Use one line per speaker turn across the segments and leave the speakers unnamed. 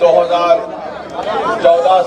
2014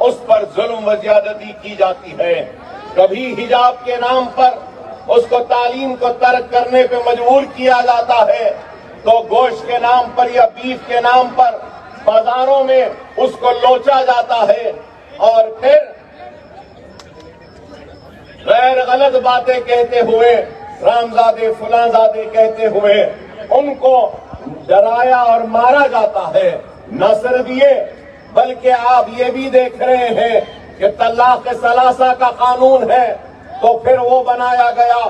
اس پر ظلم و زیادتی کی جاتی ہے. کبھی حجاب کے نام پر اس کو تعلیم کو ترک کرنے پہ مجبور کیا جاتا ہے، تو گوشت کے نام پر یا بیف کے نام پر بازاروں میں اس کو لوچا جاتا ہے، اور پھر غیر غلط باتیں کہتے ہوئے، رامزادے فلانزادے کہتے ہوئے ان کو ڈرایا اور مارا جاتا ہے. نہ صرف یہ بلکہ آپ یہ بھی دیکھ رہے ہیں کہ طلاق ثلاثہ کا قانون ہے تو پھر وہ بنایا گیا،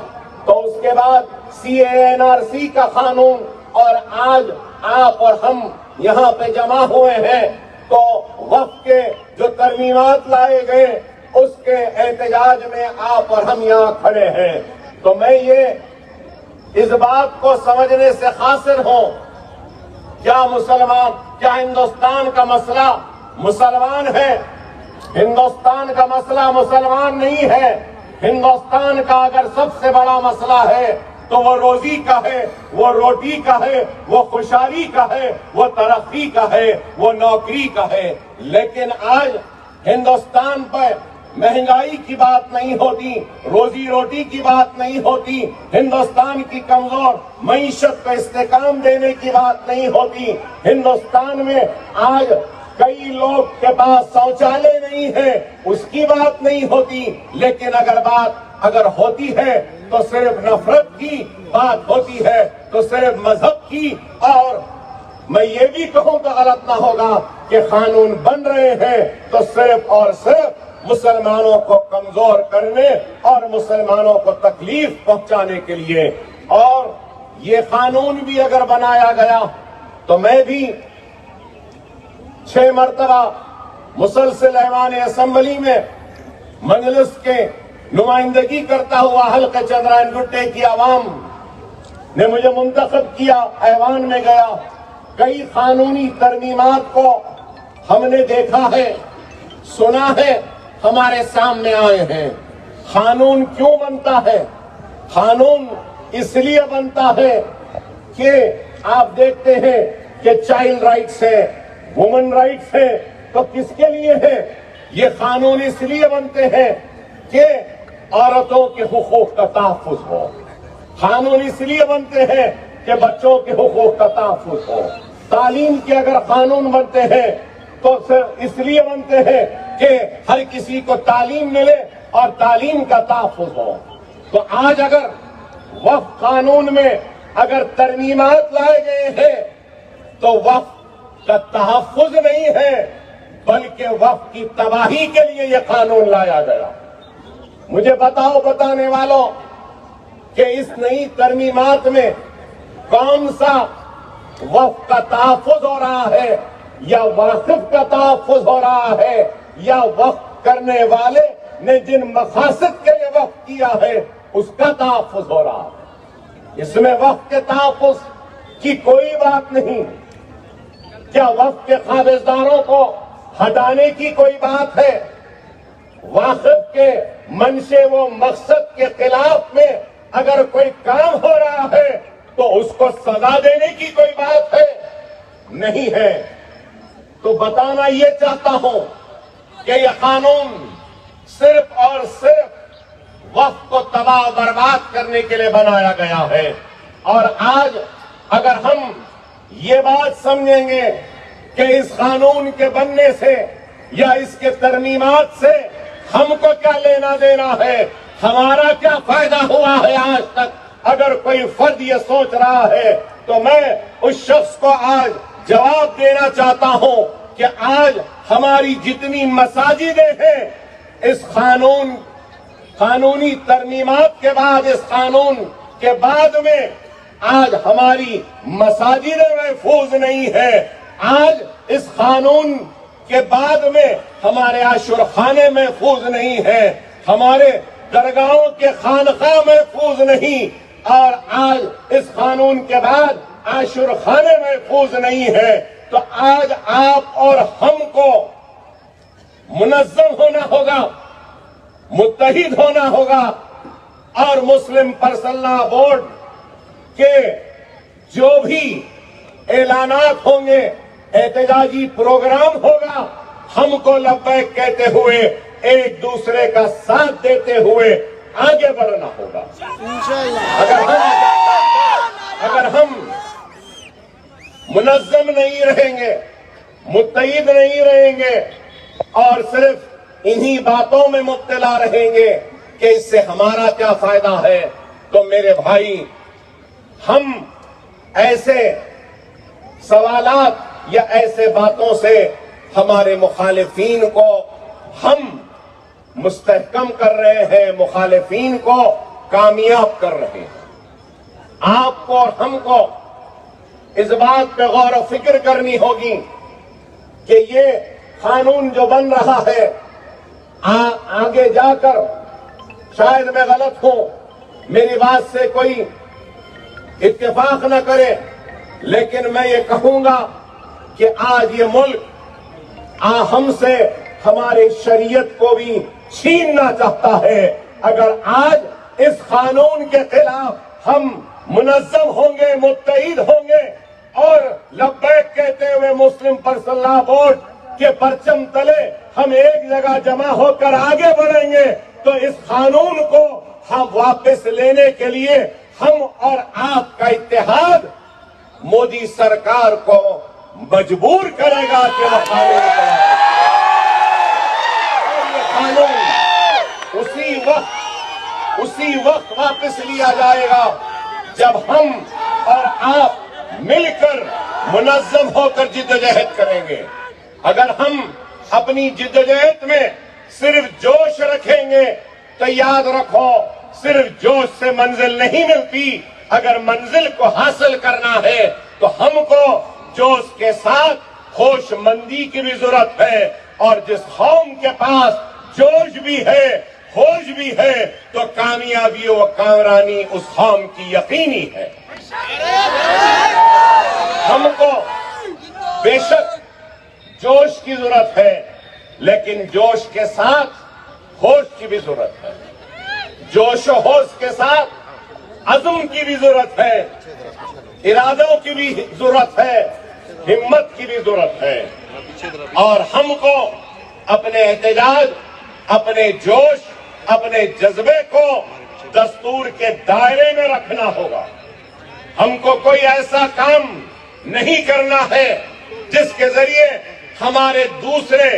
تو اس کے بعد CANRC کا قانون، اور آج آپ اور ہم یہاں پہ جمع ہوئے ہیں تو وقف کے جو ترمیمات لائے گئے اس کے احتجاج میں آپ اور ہم یہاں کھڑے ہیں. تو میں یہ اس بات کو سمجھنے سے قاصر ہوں، کیا ہندوستان کا مسئلہ مسلمان ہے؟ ہندوستان کا مسئلہ مسلمان نہیں ہے. ہندوستان کا اگر سب سے بڑا مسئلہ ہے تو وہ روزی کا ہے، وہ روٹی کا ہے، وہ خوشحالی کا ہے، وہ ترقی کا ہے، وہ نوکری کا ہے. لیکن آج ہندوستان پر مہنگائی کی بات نہیں ہوتی، روزی روٹی کی بات نہیں ہوتی، ہندوستان کی کمزور معیشت کو استحکام دینے کی بات نہیں ہوتی. ہندوستان میں آج کئی لوگ کے پاس شوچالے نہیں ہے، اس کی بات نہیں ہوتی. لیکن اگر ہوتی ہے تو صرف نفرت کی بات ہوتی ہے، تو صرف مذہب کی. اور میں یہ بھی کہوں تو غلط نہ ہوگا کہ قانون بن رہے ہیں تو صرف اور صرف مسلمانوں کو کمزور کرنے اور مسلمانوں کو تکلیف پہنچانے کے لیے. اور یہ قانون بھی اگر بنایا گیا تو میں بھی 6 مرتبہ مسلسل ایوان اسمبلی میں مجلس کے نمائندگی کرتا ہوا حلقہ چندرائن گٹے کی عوام نے مجھے منتخب کیا، ایوان میں گیا. کئی قانونی ترمیمات کو ہم نے دیکھا ہے، سنا ہے، ہمارے سامنے آئے ہیں. قانون کیوں بنتا ہے؟ قانون اس لیے بنتا ہے کہ آپ دیکھتے ہیں کہ چائلڈ رائٹس ہے، وومن رائٹس ہے، تو کس کے لیے ہے؟ یہ قانون اس لیے بنتے ہیں کہ عورتوں کے حقوق کا تحفظ ہو. قانون اس لیے بنتے ہیں کہ بچوں کے حقوق کا تحفظ ہو. تعلیم کے اگر قانون بنتے ہیں تو صرف اس لیے بنتے ہیں کہ ہر کسی کو تعلیم ملے اور تعلیم کا تحفظ ہو. تو آج اگر وقف قانون میں اگر ترمیمات لائے گئے ہیں تو وقف کا تحفظ نہیں ہے بلکہ وقف کی تباہی کے لیے یہ قانون لایا گیا. مجھے بتانے والوں کہ اس نئی ترمیمات میں کون سا وقف کا تحفظ ہو رہا ہے، یا واقف کا تحفظ ہو رہا ہے، یا وقف کرنے والے نے جن مقاصد کے لیے وقف کیا ہے اس کا تحفظ ہو رہا ہے. اس میں وقف کے تحفظ کی کوئی بات نہیں. کیا وقف کے قابضداروں کو ہٹانے کی کوئی بات ہے؟ واقف کے منشے و مقصد کے خلاف میں اگر کوئی کام ہو رہا ہے تو اس کو سزا دینے کی کوئی بات ہے؟ نہیں ہے. تو بتانا یہ چاہتا ہوں کہ یہ قانون صرف اور صرف وقف کو تباہ و برباد کرنے کے لیے بنایا گیا ہے. اور آج اگر ہم یہ بات سمجھیں گے کہ اس قانون کے بننے سے یا اس کے ترمیمات سے ہم کو کیا لینا دینا ہے، ہمارا کیا فائدہ ہوا ہے آج تک، اگر کوئی فرد یہ سوچ رہا ہے تو میں اس شخص کو آج جواب دینا چاہتا ہوں کہ آج ہماری جتنی مساجدیں ہیں اس قانونی ترمیمات کے بعد، اس قانون کے بعد میں آج ہماری مساجدیں محفوظ نہیں ہیں. آج اس قانون کے بعد میں ہمارے عاشورخانے محفوظ نہیں ہیں، ہمارے درگاہوں کے خانقاہ محفوظ نہیں، اور آج اس قانون کے بعد عاشورخانے محفوظ نہیں ہیں. تو آج آپ اور ہم کو منظم ہونا ہوگا، متحد ہونا ہوگا، اور مسلم پرسنل لا بورڈ کے جو بھی اعلانات ہوں گے، احتجاجی پروگرام ہوگا، ہم کو لبیک کہتے ہوئے ایک دوسرے کا ساتھ دیتے ہوئے آگے بڑھنا ہوگا۔ اگر ہم منظم نہیں رہیں گے، متحد نہیں رہیں گے اور صرف انہی باتوں میں مبتلا رہیں گے کہ اس سے ہمارا کیا فائدہ ہے، تو میرے بھائی ہم ایسے سوالات یا ایسے باتوں سے ہمارے مخالفین کو ہم مستحکم کر رہے ہیں، مخالفین کو کامیاب کر رہے ہیں۔ آپ کو اور ہم کو اس بات پہ غور و فکر کرنی ہوگی کہ یہ قانون جو بن رہا ہے آگے جا کر شاید میں غلط ہوں، میری بات سے کوئی اتفاق نہ کرے، لیکن میں یہ کہوں گا کہ آج یہ ملک ہم سے ہماری شریعت کو بھی چھیننا چاہتا ہے۔ اگر آج اس قانون کے خلاف ہم منظم ہوں گے، متحد ہوں گے اور لبیک کہتے ہوئے مسلم پرسنل لا بورڈ کے پرچم تلے ہم ایک جگہ جمع ہو کر آگے بڑھیں گے تو اس قانون کو ہم واپس لینے کے لیے ہم اور آپ کا اتحاد مودی سرکار کو مجبور کرے گا کہ وہ قانون بنائے۔ اور یہ قانون اسی وقت واپس لیا جائے گا جب ہم اور آپ مل کر منظم ہو کر جدوجہد کریں گے۔ اگر ہم اپنی جدوجہد میں صرف جوش رکھیں گے تو یاد رکھو صرف جوش سے منزل نہیں ملتی، اگر منزل کو حاصل کرنا ہے تو ہم کو جوش کے ساتھ ہوش مندی کی بھی ضرورت ہے، اور جس قوم کے پاس جوش بھی ہے، ہوش بھی ہے، تو کامیابی و کامرانی اس قوم کی یقینی ہے۔ ہم کو بے شک جوش کی ضرورت ہے، لیکن جوش کے ساتھ ہوش کی بھی ضرورت ہے، جوش و ہوش کے ساتھ عزم کی بھی ضرورت ہے، ارادوں کی بھی ضرورت ہے، ہمت کی بھی ضرورت ہے، اور ہم کو اپنے احتجاج، اپنے جوش، اپنے جذبے کو دستور کے دائرے میں رکھنا ہوگا۔ ہم کو کوئی ایسا کام نہیں کرنا ہے جس کے ذریعے ہمارے دوسرے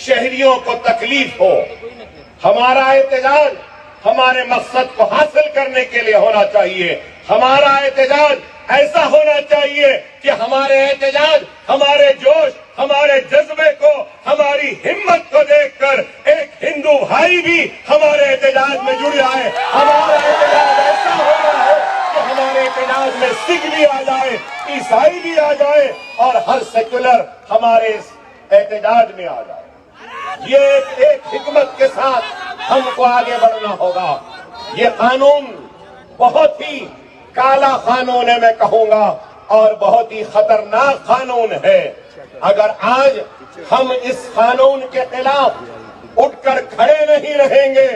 شہریوں کو تکلیف ہو۔ ہمارا احتجاج ہمارے مقصد کو حاصل کرنے کے لیے ہونا چاہیے۔ ہمارا احتجاج ایسا ہونا چاہیے کہ ہمارے احتجاج، ہمارے جوش، ہمارے جذبے کو، ہماری ہمت کو دیکھ کر ایک ہندو بھائی بھی ہمارے احتجاج میں جڑ جائے۔ ہمارا احتجاج ایسا ہونا ہے کہ ہمارے احتجاج میں سکھ بھی آ جائے، عیسائی بھی آ جائے، اور ہر سیکولر ہمارے اس احتجاج میں آ جائے۔ یہ ایک حکمت کے ساتھ ہم کو آگے بڑھنا ہوگا۔ یہ قانون بہت ہی کالا قانون ہے میں کہوں گا، اور بہت ہی خطرناک قانون ہے۔ اگر آج ہم اس قانون کے خلاف اٹھ کر کھڑے نہیں رہیں گے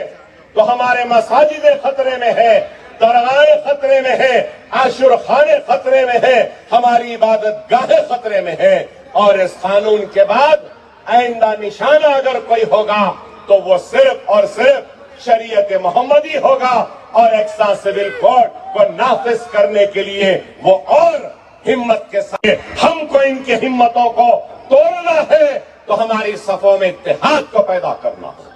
تو ہمارے مساجد خطرے میں ہے، درگاہیں خطرے میں ہے، عاشور خانے خطرے میں ہے، ہماری عبادت گاہیں خطرے میں ہے، اور اس قانون کے بعد آئندہ نشانہ اگر کوئی ہوگا تو وہ صرف اور صرف شریعت محمدی ہوگا، اور ایکسا سول کوڈ کو نافذ کرنے کے لیے وہ اور ہمت کے ساتھ ہم کو ان کی ہمتوں کو توڑنا ہے تو ہماری صفوں میں اتحاد کو پیدا کرنا ہوگا۔